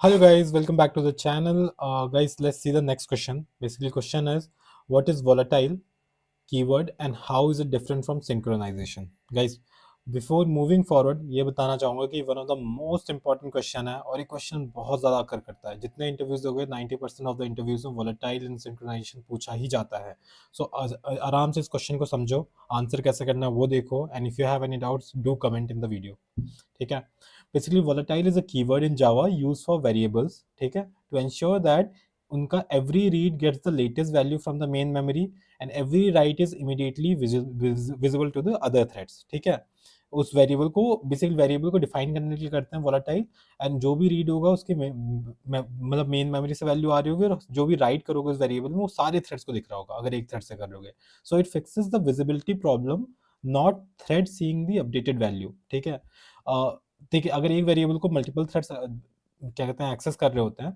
Hello guys, welcome back to the channel. Guys, let's see the next question. Basically, question is what is volatile keyword and how is it different from synchronization? Guys, before moving forward, ये बताना चाहूँगा कि one of the most important question है और ये question बहुत ज़्यादा अकर करता है. जितने interviews हो गए 90% of the interviews में volatile and synchronization पूछा ही जाता है. So आराम से इस question को समझो, आंसर कैसे करना है वो देखो and if you have any doubts, do comment in the video. ठीक है. Basically volatile is a keyword in Java use for variables. ठीक है, टू एंश्योर दैट उनका every read gets the latest value from the main memory and every write is immediately visible to the other threads. ठीक है, उस variable को basically variable को define करने के लिए करते हैं वोलेटाइल. एंड जो भी रीड होगा उसके मतलब मेन मेमोरी से वैल्यू आ रही होगी और जो भी राइट करोगे उस वेरिएबल में वो सारे थ्रेड्स को दिख रहा होगा अगर एक थ्रेड से कर लोगे. So it fixes the visibility problem, not thread seeing the updated value. ठीक है, देखिए अगर एक वेरिएबल को मल्टीपल थ्रेड्स क्या कहते हैं एक्सेस कर रहे होते हैं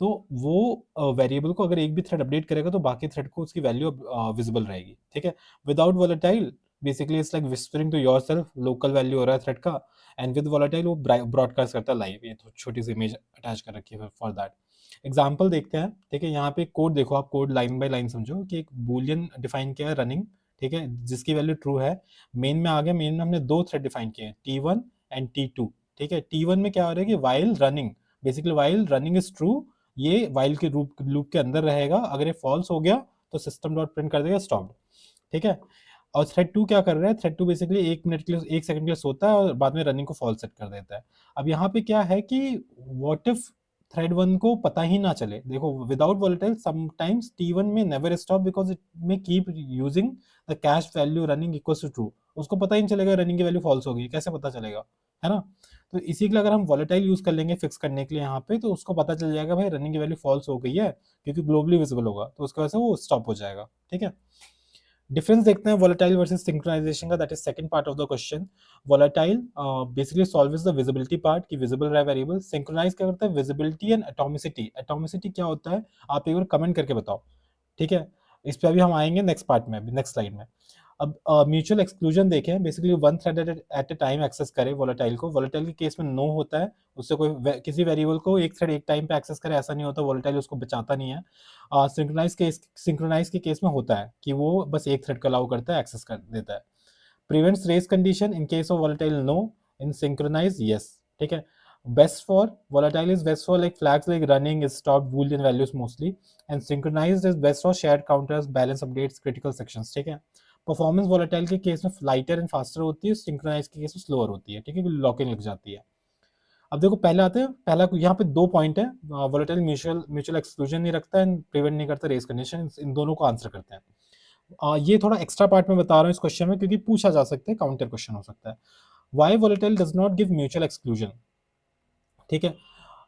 तो वो वेरिएबल को अगर एक भी थ्रेड अपडेट करेगा तो बाकी थ्रेड को उसकी वैल्यू विजिबल रहेगी. ठीक है, without volatile basically it's like whispering to yourself, local value हो रहा है थ्रेड का एंड विद वोलेटाइल वो ब्रॉडकास्ट करता है लाइव. ये तो छोटी सी इमेज अटैच कर रखी है फॉर दैट एग्जाम्पल देखते हैं. ठीक है, यहाँ पे कोड देखो, आप कोड लाइन बाय लाइन समझो कि एक बूलियन डिफाइन किया है रनिंग. ठीक है, जिसकी वैल्यू ट्रू है. मेन में आ गया, मेन में हमने दो थ्रेड डिफाइन किए हैं T1 एंड T2. ठीक है, T1 में क्या हो रहा है कि while running, basically while running is true, ये वाइल के लूप के अंदर रहेगा. अगर ये फॉल्स हो गया तो सिस्टम डॉट प्रिंट कर देगा स्टॉप्ड. ठीक है, और थ्रेड 2 क्या कर रहा है, थ्रेड 2 बेसिकली 1 मिनट के लिए 1 सेकंड के लिए सोता है और बाद में रनिंग को फॉल्स सेट कर देता है. अब यहाँ पे क्या है कि व्हाट इफ थ्रेड 1 को पता ही ना चले. देखो विदाउट वोलेटाइल समटाइम्स T1 में नेवर स्टॉप बिकॉज इट में keep using the cache value running equals to true. उसको पता ही नहीं चलेगा रनिंग की वैल्यू फॉल्स होगी, कैसे पता चलेगा, है ना. तो इसी के लिए अगर हम वोलेटाइल यूज कर लेंगे फिक्स करने के लिए यहाँ पे, तो उसको पता चल जाएगा भाई रनिंग की वैल्यू फॉल्स हो गई है क्योंकि ग्लोबली विजिबल होगा, तो उसकी वजह से वो स्टॉप हो जाएगा. ठीक है, डिफरेंस देखते हैं वोलेटाइल वर्सेस सिंक्रोनाइजेशन का. That is second part of the question. Volatile basically solves the visibility part की विजिबल रहा है वेरिएबल. सिंक्रोनाइज क्या करता है, विजिबिलिटी एंड एटॉमिसिटी. एटॉमिसिटी क्या होता है आप एक बार कमेंट करके बताओ. ठीक है, इस पे अभी हम आएंगे नेक्स्ट पार्ट में, नेक्स्ट स्लाइड में. अब म्यूचुअल एक्सक्लूजन देखें. Basically one thread at a time access करे वोलेटाइल को. वोलेटाइल के केस में नो होता है, उससे कोई किसी वेरिएबल को एक थ्रेड एक टाइम पे एक्सेस करे ऐसा नहीं होता. वोलेटाइल उसको बचाता नहीं है. सिंक्रोनाइज के केस में होता है कि वो बस एक थ्रेड को अलाउ करता है, एक्सेस कर देता है. Prevents race condition in case of volatile no, in synchronize yes. ठीक है, best for volatile is best for like flags like running is stopped boolean values mostly, and synchronized is best for shared counters, balance updates, critical sections. ठीक है, performance volatile के case में lighter and faster होती है, synchronise के case में slower होती है. ठीक है, लॉकिंग लग जाती है. अब देखो पहले आते हैं, पहला यहाँ पे दो पॉइंट है. वोलेटाइल म्यूचुअल म्यूचुअल एक्सक्लूजन नहीं रखता एंड प्रिवेंट नहीं करता रेस कंडीशन. इन दोनों को आंसर करते हैं. ये थोड़ा एक्स्ट्रा पार्ट में बता रहा हूँ इस क्वेश्चन में क्योंकि पूछा जा सकता है, काउंटर क्वेश्चन हो सकता है. Why volatile does not give mutual exclusion. ठीक है,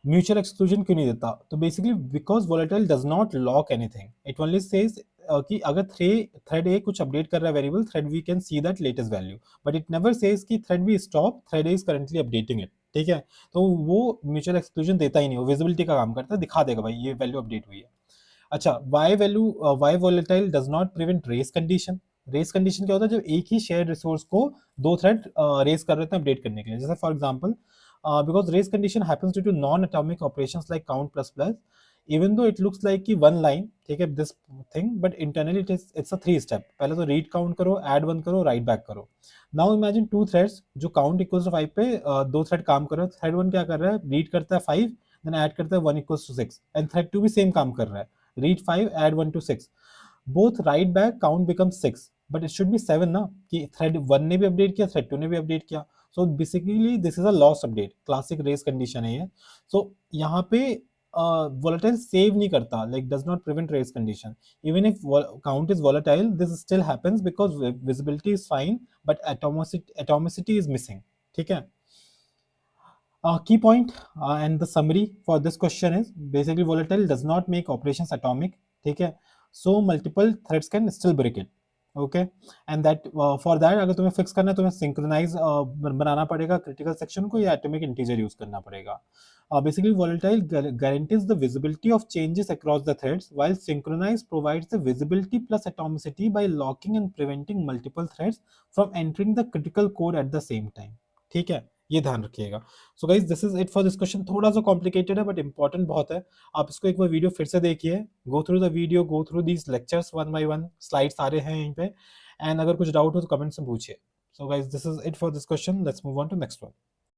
म्यूचुअल एक्सक्लूजन क्यों नहीं देता, तो basically because volatile does not lock anything. It only says कि अगर थ्रेड ए कुछ अपडेट कर रहा है variable, thread we can see that latest value, but it never says कि thread B stop, thread A is currently updating it. ठीक है, तो वो म्यूचुअल एक्सक्लूजन देता ही नहीं, वो विजिबिलिटी का काम करता है, दिखा देगा भाई ये वैल्यू अपडेट हुई है. अच्छा, why volatile does not prevent race condition. Race condition क्या होता है, जब एक ही शेयर रिसोर्स को दो थ्रेड रेस कर रहे थे अपडेट करने के लिए. जैसे for example, because race condition happens due to non-atomic operations like count plus plus, even though it looks like कि one line, ठीक है, this thing, but internally it's a 3 step. पहले तो read count करो, add 1 करो, write back करो. Now imagine two threads जो count equals to 5 पे दो thread काम कर रहे हैं. thread 1 क्या कर रहा है, read करता है 5, then add करता है 1 equals to 6, and thread 2 भी same काम कर रहा है, read 5, add 1 to 6. both write back count becomes 6, but it should be 7 ना, कि thread 1 ने भी अपडेट किया, thread 2 ने भी अपडेट किया. So basically this is a lost update, classic race condition है ये. सो यहाँ पे वोलेटाइल सेव नहीं करता, like does not prevent race condition. Even if count is volatile this still happens because visibility is fine but atomicity is missing. ठीक है, key point and the summary for this question is basically volatile does not make operations atomic. ठीक है, so multiple threads can still break it. Okay, and that for that अगर तुम्हें fix करना है तुम्हें synchronise बनाना पड़ेगा क्रिटिकल सेक्शन को या एटॉमिक इंटीजर यूज करना पड़ेगा. Basically volatile guarantees the visibility of changes across the threads while synchronize provides the visibility plus atomicity by locking and preventing multiple threads from entering the critical code at the same time. ठीक है, ये ध्यान रखिएगा। सो guys this is it for this question. थोड़ा सा complicated है but important बहुत है। आप इसको एक बार वीडियो फिर से देखिए, go through the video, go through these lectures one by one, slide सारे हैं यहीं पे, एंड अगर कुछ डाउट हो तो कमेंट्स में पूछिए। So guys this is it for this question, let's move on to next one.